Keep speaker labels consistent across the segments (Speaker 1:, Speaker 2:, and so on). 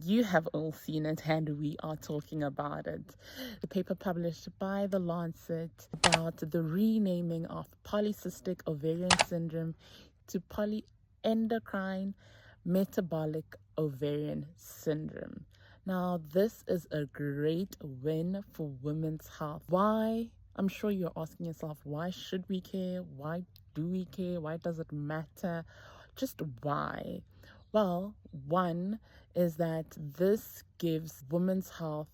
Speaker 1: You have all seen it, and we are talking about it. The paper published by The Lancet about the renaming of polycystic ovarian syndrome to polyendocrine metabolic ovarian syndrome. Now, this is a great win for women's health. Why? I'm sure you're asking yourself, why should we care? Why do we care? Why does it matter? Just why? Well, one is that this gives women's health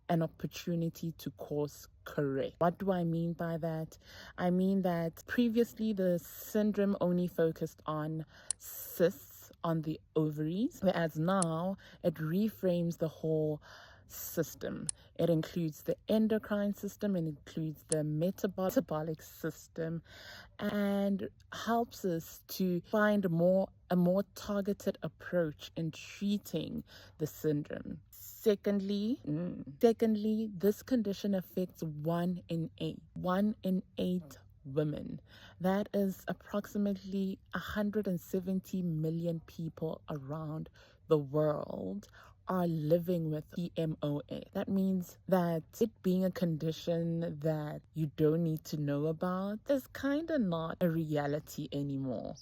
Speaker 1: an opportunity to course correct. What do I mean by that? I mean that previously the syndrome only focused on cysts on the ovaries, whereas now it reframes the whole system. It includes the endocrine system, it includes the metabolic system, and helps us to find a more targeted approach in treating the syndrome. Secondly, this condition affects 1 in 8 women. That is approximately 170 million people around the world are living with EMOA. That means that it being a condition that you don't need to know about is kind of not a reality anymore.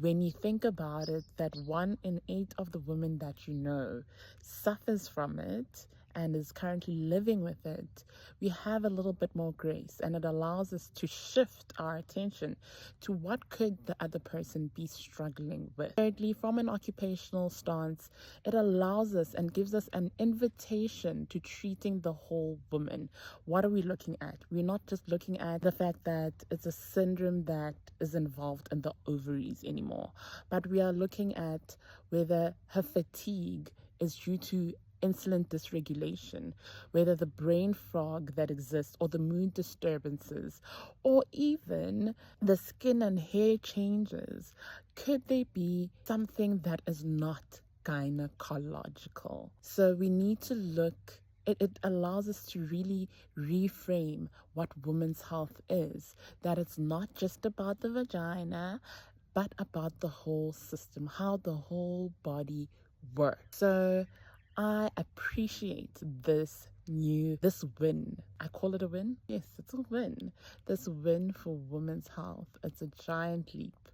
Speaker 1: When you think about it, that 1 in 8 of the women that you know suffers from it and is currently living with it, we have a little bit more grace, and it allows us to shift our attention to what could the other person be struggling with. Thirdly, from an occupational stance, it allows us and gives us an invitation to treating the whole woman. What are we looking at? We're not just looking at the fact that it's a syndrome that is involved in the ovaries anymore, but we are looking at whether her fatigue is due to insulin dysregulation, whether the brain fog that exists, or the mood disturbances, or even the skin and hair changes. Could they be something that is not gynecological? So we need to look. It allows us to really reframe what women's health is, that it's not just about the vagina, but about the whole system, how the whole body works. So I appreciate this win. I call it a win. Yes, it's a win. This win for women's health. It's a giant leap.